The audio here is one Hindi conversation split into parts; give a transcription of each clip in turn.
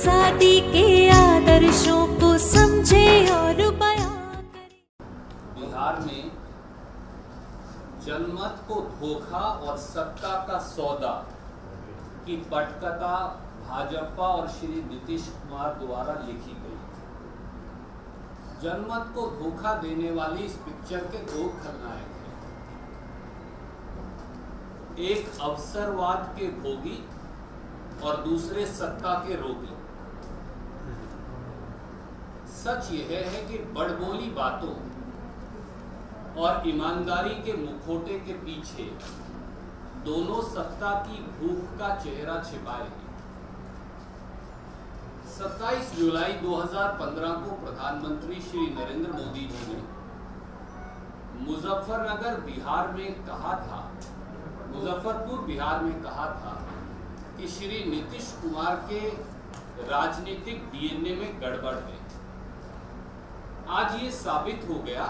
आजादी के आदर्शों को समझे और बयां करे। बिहार में जनमत को धोखा और सत्ता का सौदा की पटकथा भाजपा और श्री नीतीश कुमार द्वारा लिखी गई। जनमत को धोखा देने वाली इस पिक्चर के दो खलनायक हैं, एक अवसरवाद के भोगी और दूसरे सत्ता के रोगी। सच यह है कि बड़बोली बातों और ईमानदारी के मुखौटे के पीछे दोनों सत्ता की भूख का चेहरा छिपाए हैं। 27 जुलाई 2015 को प्रधानमंत्री श्री नरेंद्र मोदी जी ने मुजफ्फरपुर बिहार में कहा था कि श्री नीतीश कुमार के राजनीतिक डीएनए में गड़बड़ है। आज ये साबित हो गया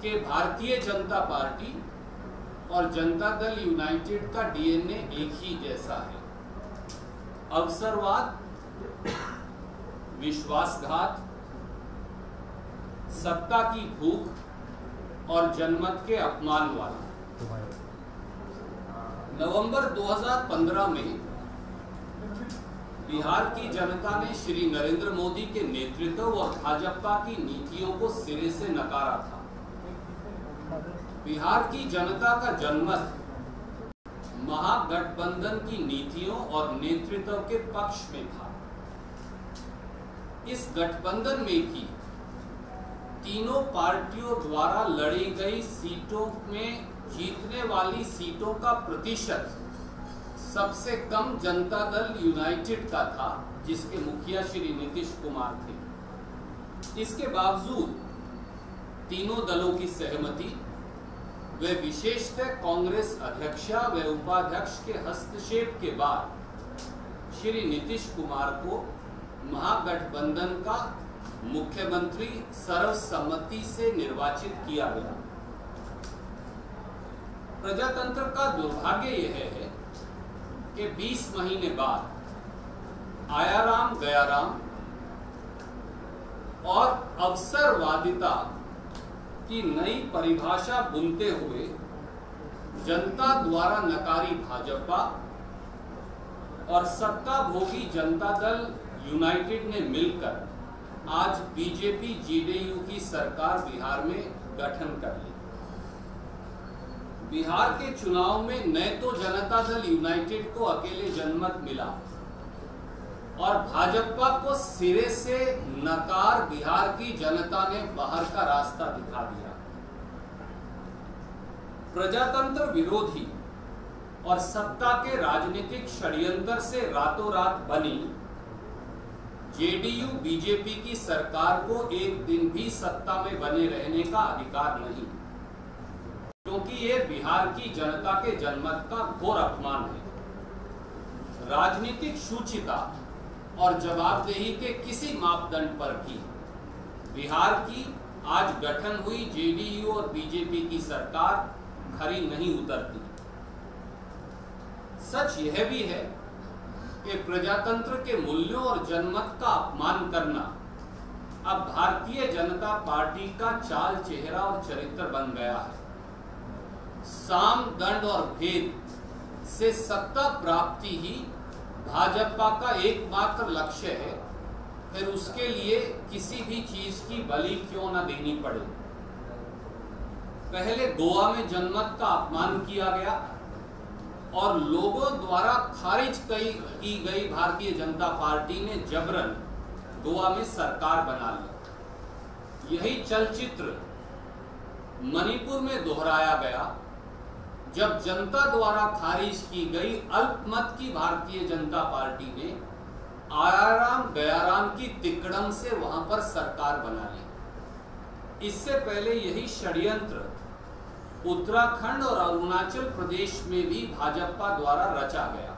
कि भारतीय जनता पार्टी और जनता दल यूनाइटेड का डीएनए एक ही जैसा है। अवसरवाद, विश्वासघात, सत्ता की भूख और जनमत के अपमान वाला। नवंबर 2015 में बिहार की जनता ने श्री नरेंद्र मोदी के नेतृत्व और भाजपा की नीतियों को सिरे से नकारा था। बिहार की जनता का जनमत महागठबंधन की नीतियों और नेतृत्व के पक्ष में था। इस गठबंधन में भी तीनों पार्टियों द्वारा लड़ी गई सीटों में जीतने वाली सीटों का प्रतिशत सबसे कम जनता दल यूनाइटेड का था, जिसके मुखिया श्री नीतीश कुमार थे। इसके बावजूद तीनों दलों की सहमति वे विशेषतः कांग्रेस अध्यक्षा व उपाध्यक्ष के हस्तक्षेप के बाद श्री नीतीश कुमार को महागठबंधन का मुख्यमंत्री सर्वसम्मति से निर्वाचित किया गया। प्रजातंत्र का दुर्भाग्य यह है कि 20 महीने बाद आया राम गया राम और अवसरवादिता की नई परिभाषा बुनते हुए जनता द्वारा नकारी भाजपा और सत्ता भोगी जनता दल यूनाइटेड ने मिलकर आज बीजेपी जेडीयू की सरकार बिहार में गठन कर ली। बिहार के चुनाव में न तो जनता दल यूनाइटेड को अकेले जनमत मिला और भाजपा को सिरे से नकार बिहार की जनता ने बाहर का रास्ता दिखा दिया। प्रजातंत्र विरोधी और सत्ता के राजनीतिक षड्यंत्र से रातों रात बनी जेडीयू बीजेपी की सरकार को एक दिन भी सत्ता में बने रहने का अधिकार नहीं, क्योंकि ये बिहार की जनता के जनमत का घोर अपमान है। राजनीतिक शुचिता और जवाबदेही के किसी मापदंड पर भी बिहार की आज गठन हुई जेडीयू और बीजेपी की सरकार खरी नहीं उतरती। सच यह भी है कि प्रजातंत्र के मूल्यों और जनमत का अपमान करना अब भारतीय जनता पार्टी का चाल चेहरा और चरित्र बन गया है। साम दंड और भेद से सत्ता प्राप्ति ही भाजपा का एकमात्र लक्ष्य है, फिर उसके लिए किसी भी चीज की बलि क्यों न देनी पड़े। पहले गोवा में जनमत का अपमान किया गया और लोगों द्वारा खारिज की गई भारतीय जनता पार्टी ने जबरन गोवा में सरकार बना ली। यही चलचित्र मणिपुर में दोहराया गया जब जनता द्वारा खारिज की गई अल्पमत की भारतीय जनता पार्टी ने आयाराम गयाराम की तिकड़म से वहां पर सरकार बना ली। इससे पहले यही षड्यंत्र उत्तराखंड और अरुणाचल प्रदेश में भी भाजपा द्वारा रचा गया।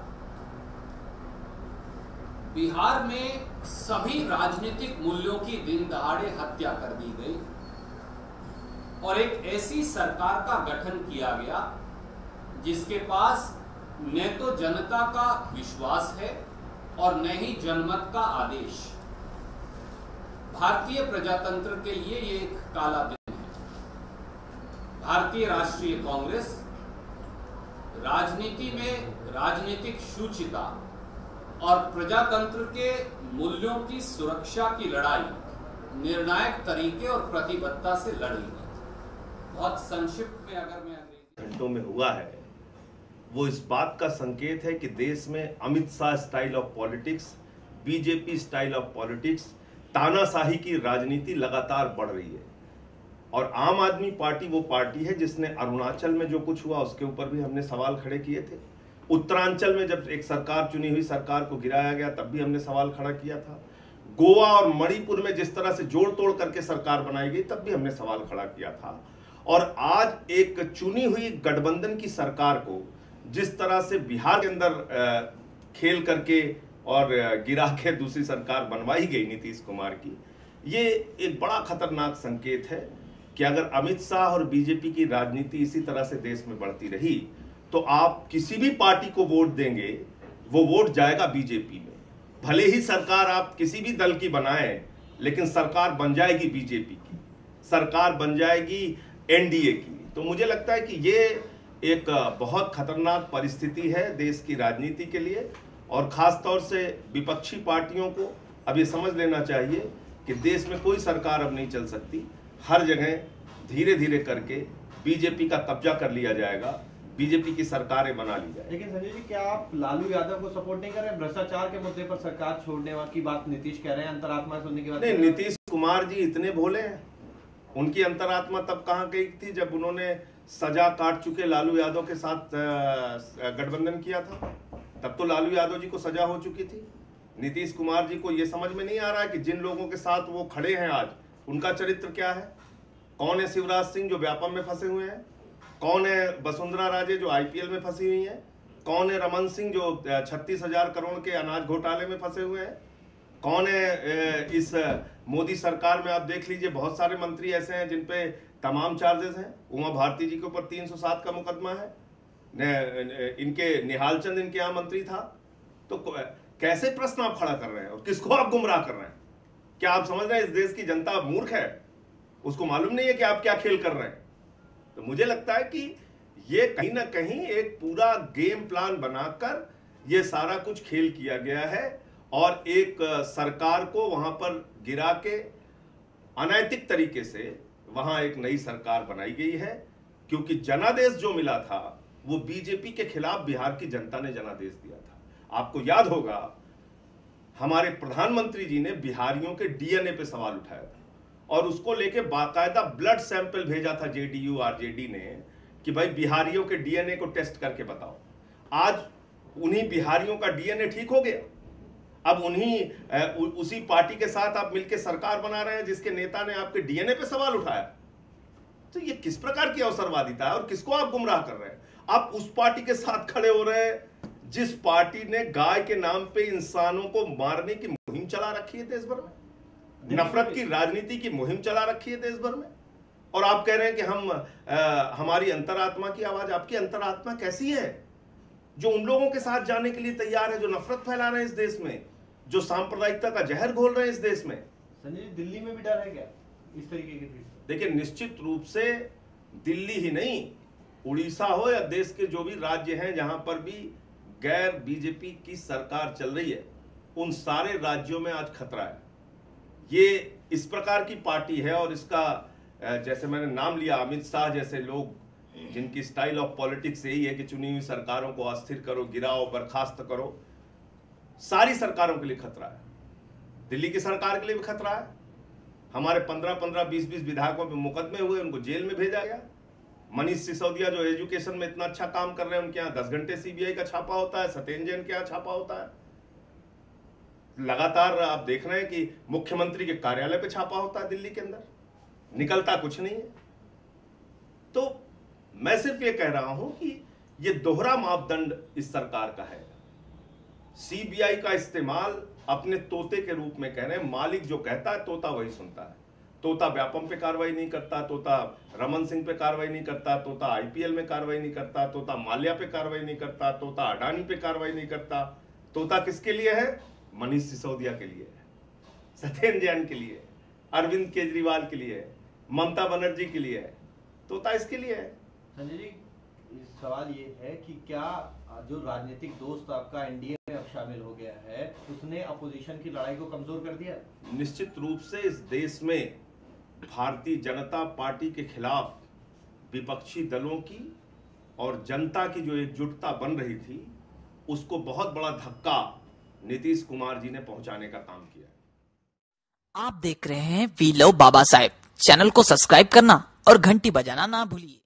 बिहार में सभी राजनीतिक मूल्यों की दिन दहाड़े हत्या कर दी गई और एक ऐसी सरकार का गठन किया गया जिसके पास न तो जनता का विश्वास है और न ही जनमत का आदेश। भारतीय प्रजातंत्र के लिए ये एक काला दिन है। भारतीय राष्ट्रीय कांग्रेस राजनीति में राजनीतिक शुचिता और प्रजातंत्र के मूल्यों की सुरक्षा की लड़ाई निर्णायक तरीके और प्रतिबद्धता से लड़ी। बहुत संक्षिप्त में अगर मैं घंटों में हुआ है, वो इस बात का संकेत है कि देश में Amit Shah style of politics, BJP style of politics, तानाशाही की राजनीति लगातार बढ़ रही है। और आम आदमी पार्टी वो पार्टी है जिसने अरुणाचल में जो कुछ हुआ उसके ऊपर भी हमने सवाल खड़े किए थे। उत्तरांचल में जब एक सरकार चुनी हुई सरकार को गिराया गया तब भी हमने सवाल खड़ा किया था। गोवा और मणिपुर में जिस तरह से जोड़ तोड़ करके सरकार बनाई गई तब भी हमने सवाल खड़ा किया था। और आज एक चुनी हुई गठबंधन की सरकार को जिस तरह से बिहार के अंदर खेल करके और गिरा के दूसरी सरकार बनवाई गई नीतीश कुमार की, ये एक बड़ा खतरनाक संकेत है कि अगर अमित शाह और बीजेपी की राजनीति इसी तरह से देश में बढ़ती रही तो आप किसी भी पार्टी को वोट देंगे, वो वोट जाएगा बीजेपी में। भले ही सरकार आप किसी भी दल की बनाएं, लेकिन सरकार बन जाएगी बीजेपी की, सरकार बन जाएगी एनडीए की। तो मुझे लगता है कि ये एक बहुत खतरनाक परिस्थिति है देश की राजनीति के लिए। और खास तौर से विपक्षी पार्टियों को अब ये समझ लेना चाहिए कि देश में कोई सरकार अब नहीं चल सकती। हर जगह धीरे धीरे करके बीजेपी का कब्जा कर लिया जाएगा, बीजेपी की सरकारें बना ली जाए। लेकिन संजय जी, क्या आप लालू यादव को सपोर्ट नहीं कर रहे हैं? भ्रष्टाचार के मुद्दे पर सरकार छोड़ने की बात नीतीश कह रहे हैं, अंतरात्मा सुनने की बात नहीं। नीतीश कुमार जी इतने भोले हैं, उनकी अंतरात्मा तब कहाँ गई थी जब उन्होंने सजा काट चुके लालू यादव के साथ गठबंधन किया था। तब तो लालू यादव जी को सजा हो चुकी थी। नीतीश कुमार जी को यह समझ में नहीं आ रहा है कि जिन लोगों के साथ वो खड़े हैं आज, उनका चरित्र क्या है। कौन है शिवराज सिंह जो व्यापम में फंसे हुए हैं, कौन है वसुंधरा राजे जो आईपीएल में फंसी हुई है, कौन है रमन सिंह जो 36,000 करोड़ के अनाज घोटाले में फंसे हुए हैं, कौन है इस मोदी सरकार में। आप देख लीजिए बहुत सारे मंत्री ऐसे हैं जिन पे तमाम चार्जेस हैं। उमा भारती जी के ऊपर 307 का मुकदमा है। इनके निहाल चंद इनके यहाँ मंत्री था। तो कैसे प्रश्न आप खड़ा कर रहे हैं और किसको आप गुमराह कर रहे हैं? क्या आप समझ रहे हैं इस देश की जनता मूर्ख है, उसको मालूम नहीं है कि आप क्या खेल कर रहे हैं? तो मुझे लगता है कि ये कहीं ना कहीं एक पूरा गेम प्लान बनाकर ये सारा कुछ खेल किया गया है और एक सरकार को वहां पर गिरा के अनैतिक तरीके से वहां एक नई सरकार बनाई गई है। क्योंकि जनादेश जो मिला था वो बीजेपी के खिलाफ बिहार की जनता ने जनादेश दिया था। आपको याद होगा हमारे प्रधानमंत्री जी ने बिहारियों के डीएनए पे सवाल उठाया था और उसको लेके बाकायदा ब्लड सैंपल भेजा था जेडीयू आरजेडी ने कि भाई बिहारियों के डीएनए को टेस्ट करके बताओ। आज उन्हीं बिहारियों का डीएनए ठीक हो गया। अब उसी पार्टी के साथ आप मिलकर सरकार बना रहे हैं जिसके नेता ने आपके डीएनए पे सवाल उठाया। तो ये किस प्रकार की अवसरवादिता है और किसको आप गुमराह कर रहे हैं? आप उस पार्टी के साथ खड़े हो रहे हैं जिस पार्टी ने गाय के नाम पे इंसानों को मारने की मुहिम चला रखी है देश भर में, नफरत की राजनीति की मुहिम चला रखी है देश भर में। और आप कह रहे हैं कि हमारी अंतरात्मा की आवाज। आपकी अंतरात्मा कैसी है जो उन लोगों के साथ जाने के लिए तैयार है जो नफरत फैला रहे हैं इस देश में, जो सांप्रदायिकता का जहर घोल रहे हैं इस देश में? संजय, दिल्ली में भी डर है क्या इस तरीके की? देखिए, निश्चित रूप से दिल्ली ही नहीं, उड़ीसा हो या देश के जो भी राज्य हैं जहां पर भी गैर बीजेपी की सरकार चल रही है, उन सारे राज्यों में आज खतरा है। ये इस प्रकार की पार्टी है और इसका जैसे मैंने नाम लिया, अमित शाह जैसे लोग जिनकी स्टाइल ऑफ पॉलिटिक्स यही है कि चुनी हुई सरकारों को अस्थिर करो, गिराओ, बर्खास्त करो। सारी सरकारों के लिए खतरा है, दिल्ली की सरकार के लिए भी खतरा है। हमारे 15-15, 20-20 विधायकों पे मुकदमे हुए, उनको जेल में भेजा गया। मनीष सिसोदिया जो एजुकेशन में इतना अच्छा काम कर रहे हैं, उनके यहाँ 10 घंटे सीबीआई का छापा होता है, सत्येंद्र जैन के यहाँ छापा होता है। लगातार आप देख रहे हैं कि मुख्यमंत्री के कार्यालय पे छापा होता है दिल्ली के अंदर, निकलता कुछ नहीं है। तो मैं सिर्फ ये कह रहा हूं कि ये दोहरा मापदंड इस सरकार का है। सीबीआई का इस्तेमाल अपने तोते के रूप में कह रहे हैं। मालिक जो कहता है तोता वही सुनता है। तोता व्यापम पे कार्रवाई नहीं करता, तोता रमन सिंह पे कार्रवाई नहीं करता, तोता आईपीएल में कार्रवाई नहीं करता, तोता माल्या पे कार्रवाई नहीं करता, तोता अडानी पे कार्रवाई नहीं करता, तोता किसके लिए है? मनीष सिसोदिया के लिए है, सत्येंद्र जैन के लिए है, अरविंद केजरीवाल के लिए है, ममता बनर्जी के लिए है। तोता इसके लिए है। संजय जी, सवाल ये है कि क्या जो राजनीतिक दोस्त आपका एनडीए में अब शामिल हो गया है, उसने अपोजिशन की लड़ाई को कमजोर कर दिया? निश्चित रूप से इस देश में भारतीय जनता पार्टी के खिलाफ विपक्षी दलों की और जनता की जो एकजुटता बन रही थी, उसको बहुत बड़ा धक्का नीतीश कुमार जी ने पहुंचाने का काम किया। आप देख रहे हैं we love Baba Saheb. Channel को सब्सक्राइब करना और घंटी बजाना ना भूलिए।